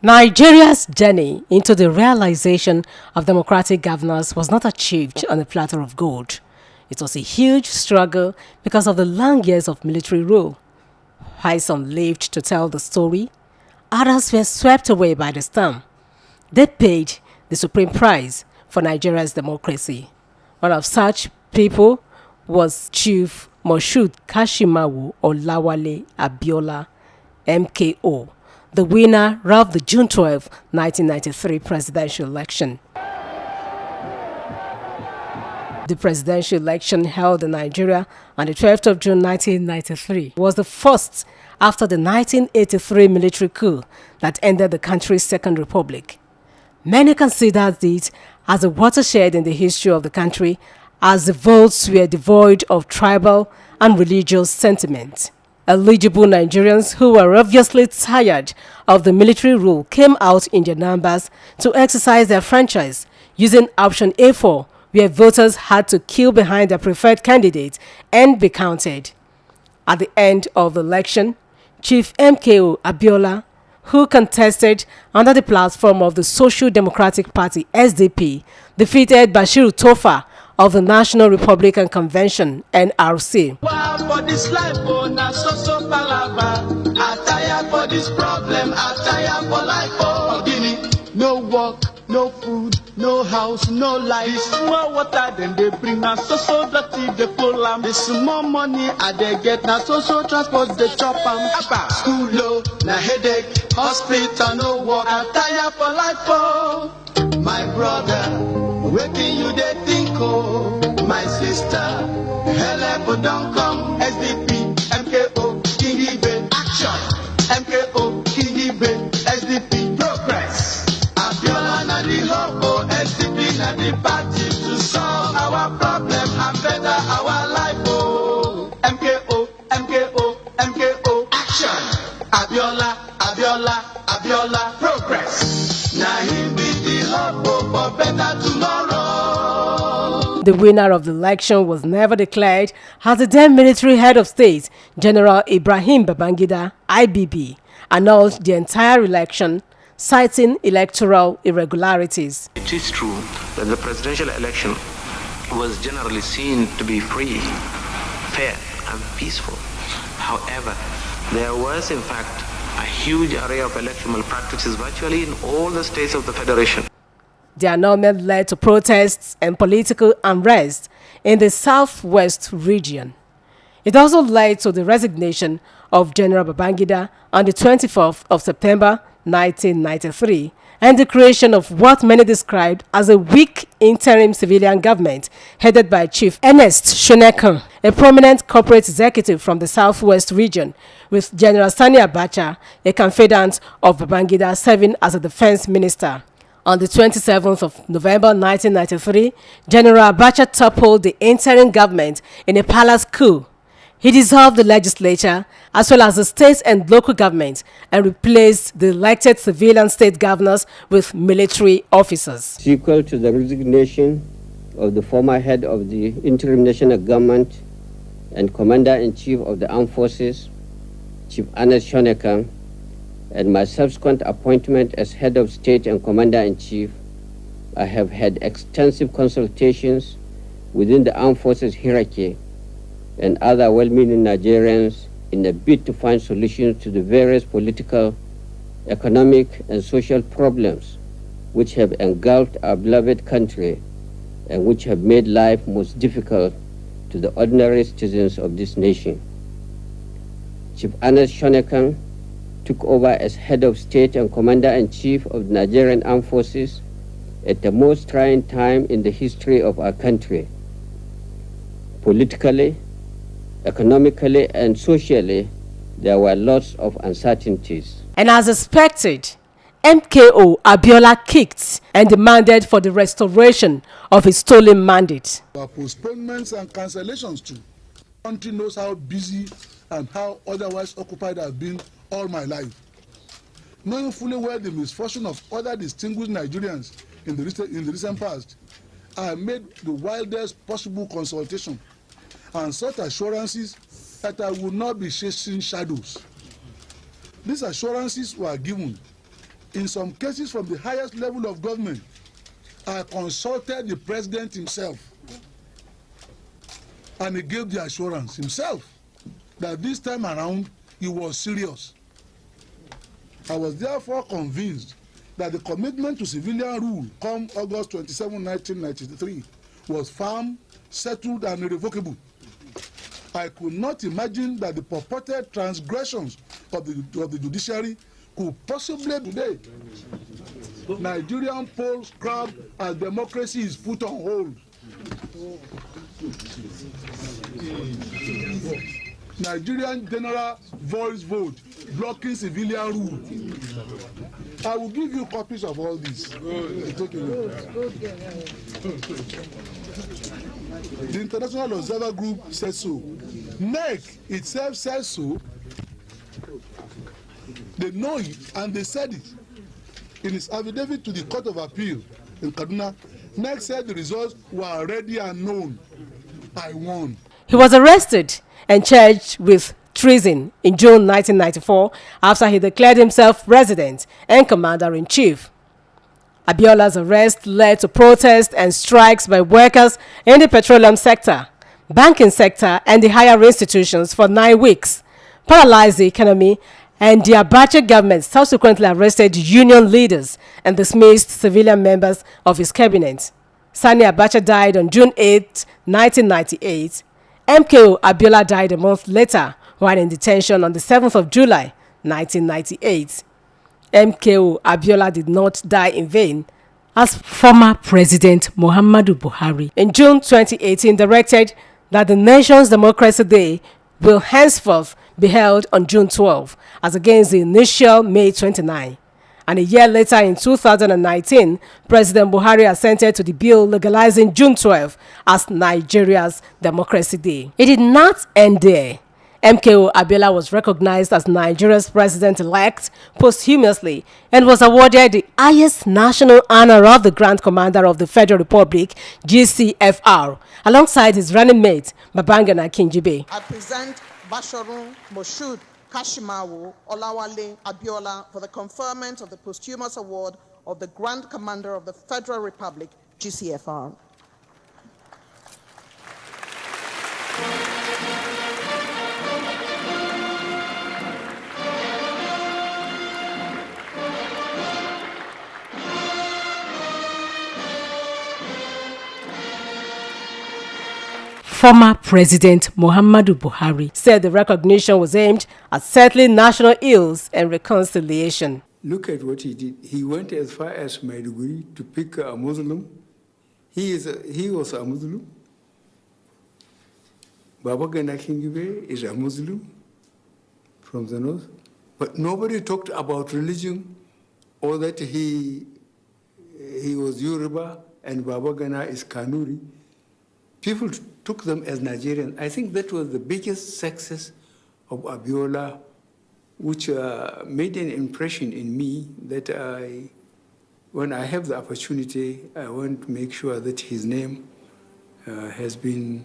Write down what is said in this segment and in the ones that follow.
Nigeria's journey into the realization of democratic governance was not achieved on a platter of gold. It was a huge struggle because of the long years of military rule. While some lived to tell the story, others were swept away by the storm. They paid the supreme price for Nigeria's democracy. One of such people was Chief Moshood Kashimawo Olawale Abiola, MKO, the winner of the June 12, 1993 presidential election. The presidential election held in Nigeria on the 12th of June 1993 was the first after the 1983 military coup that ended the country's second republic. Many considered it as a watershed in the history of the country, as the votes were devoid of tribal and religious sentiment. Eligible Nigerians who were obviously tired of the military rule came out in their numbers to exercise their franchise using option A4, where voters had to queue behind their preferred candidate and be counted. At the end of the election, Chief MKO Abiola, who contested under the platform of the Social Democratic Party SDP, defeated Bashiru Tofa of the National Republican Convention (NRC). For this life, I for this problem, I for life, no work, no food, no house, no life. This small water, then they bring us so dirty, they pull am. This small money, they get now social transport, they chop am. School low, na headache, hospital, no work, I tire for life, oh. My brother, waiting you they think, oh. My sister, help don't come. SDP, MKO, Kingibe, action. MKO, Kingibe, SDP, progress. Abiola na the hope, SDP na the party to solve our problem and better our life, oh. MKO, MKO, MKO, action. Abiola, Abiola, Abiola, progress. Now him be the hope for better tomorrow. The winner of the election was never declared as the then military head of state, General Ibrahim Babangida, IBB, annulled the entire election, citing electoral irregularities. It is true that the presidential election was generally seen to be free, fair, and peaceful. However, there was in fact a huge array of electoral practices virtually in all the states of the Federation. The annulment led to protests and political unrest in the southwest region. It also led to the resignation of General Babangida on the 24th of September 1993 and the creation of what many described as a weak interim civilian government headed by Chief Ernest Shonekan, a prominent corporate executive from the southwest region, with General Sani Abacha, a confidant of Babangida, serving as a defense minister. On the 27th of November 1993, General Abacha toppled the interim government in a palace coup. He dissolved the legislature as well as the state and local government and replaced the elected civilian state governors with military officers. Sequel to the resignation of the former head of the interim national government and commander-in-chief of the armed forces, Chief Ernest Shonekan, and my subsequent appointment as head of state and commander-in-chief, I have had extensive consultations within the armed forces hierarchy and other well-meaning Nigerians in a bid to find solutions to the various political, economic, and social problems which have engulfed our beloved country and which have made life most difficult to the ordinary citizens of this nation. Chief Ernest Shonekan took over as head of state and commander-in-chief of the Nigerian Armed Forces at the most trying time in the history of our country. Politically, economically, and socially, there were lots of uncertainties. And as expected, MKO Abiola kicked and demanded for the restoration of his stolen mandate. Postponements and cancellations too. The country knows how busy and how otherwise occupied I've been all my life. Knowing fully well the misfortune of other distinguished Nigerians in the recent past, I made the wildest possible consultation and sought assurances that I would not be chasing shadows. These assurances were given in some cases from the highest level of government, I consulted the president himself, and he gave the assurance himself that this time around he was serious. I was therefore convinced that the commitment to civilian rule come August 27, 1993 was firm, settled, and irrevocable. I could not imagine that the purported transgressions of the judiciary could possibly today. Nigerian polls crowd as democracy is put on hold. Nigerian general voice vote blocking civilian rule. I will give you copies of all this. The International Observer Group says so. NEC itself says so. They know it and they said it. In his affidavit to the Court of Appeal in Kaduna, NEC said the results were already unknown. I won. He was arrested and charged with treason in June 1994 after he declared himself president and commander-in-chief. Abiola's arrest led to protests and strikes by workers in the petroleum sector, banking sector, and the higher institutions for 9 weeks, paralyzed the economy, and the Abacha government subsequently arrested union leaders and dismissed civilian members of his cabinet. Sani Abacha died on June 8, 1998. MKO Abiola died a month later while in detention on the 7th of July, 1998. MKO Abiola did not die in vain, as former President Muhammadu Buhari in June 2018 directed that the nation's Democracy Day will henceforth be held on June 12, as against the initial May 29. And a year later, in 2019, President Buhari assented to the bill legalizing June 12 as Nigeria's Democracy Day. It did not end there. MKO Abiola was recognized as Nigeria's president-elect posthumously and was awarded the highest national honor of the Grand Commander of the Federal Republic, GCFR, alongside his running mate, Babangana Kingibe. I present Basharun Moshood Kashimawo Olawale Abiola for the conferment of the posthumous award of the Grand Commander of the Federal Republic, GCFR. Former President Muhammadu Buhari said the recognition was aimed at settling national ills and reconciliation. Look at what he did. He went as far as Maiduguri to pick a Muslim. He was a Muslim. Babagana Kingibe is a Muslim from the north. But nobody talked about religion or that he was Yoruba and Babagana is Kanuri. People took them as Nigerian. I think that was the biggest success of Abiola, which made an impression in me that when I have the opportunity, I want to make sure that his name has been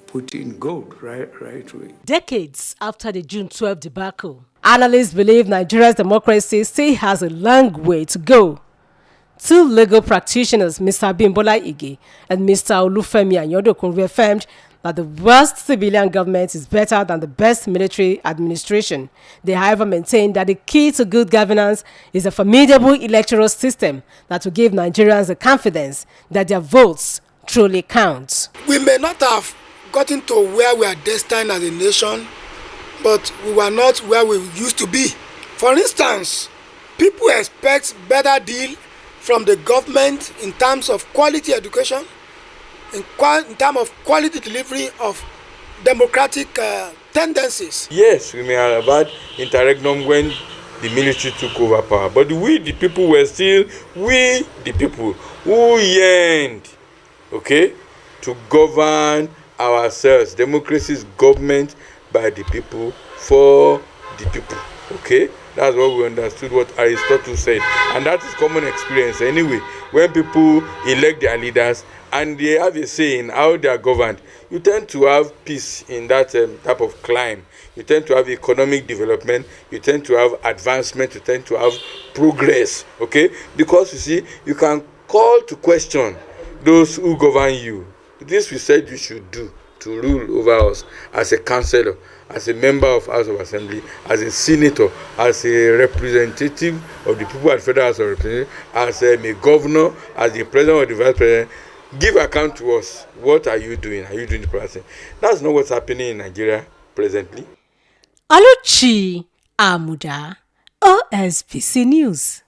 put in gold right away. Decades after the June 12 debacle, analysts believe Nigeria's democracy still has a long way to go. Two legal practitioners, Mr. Bimbola Ige and Mr. Olufemi Anyodokun, reaffirmed that the worst civilian government is better than the best military administration. They, however, maintain that the key to good governance is a formidable electoral system that will give Nigerians the confidence that their votes truly count. We may not have gotten to where we are destined as a nation, but we were not where we used to be. For instance, people expect better deal from the government in terms of quality education, in terms of quality delivery of democratic tendencies. Yes, we may have had interregnum when the military took over power, but we, the people, were still we, the people, who yearned, okay, to govern ourselves. Democracy is government by the people, for the people, okay? That's what we understood what Aristotle said. And that is common experience anyway. When people elect their leaders and they have a say in how they are governed, you tend to have peace in that type of climb. You tend to have economic development. You tend to have advancement. You tend to have progress. Okay? Because you see, you can call to question those who govern you. This we said you should do to rule over us as a councillor, as a member of House of Assembly, as a senator, as a representative of the people at Federal House of Representatives, as a governor, as the president or the vice president. Give account to us. What are you doing? Are you doing the proper thing? That's not what's happening in Nigeria presently. Oluchi Amuda, OSBC News.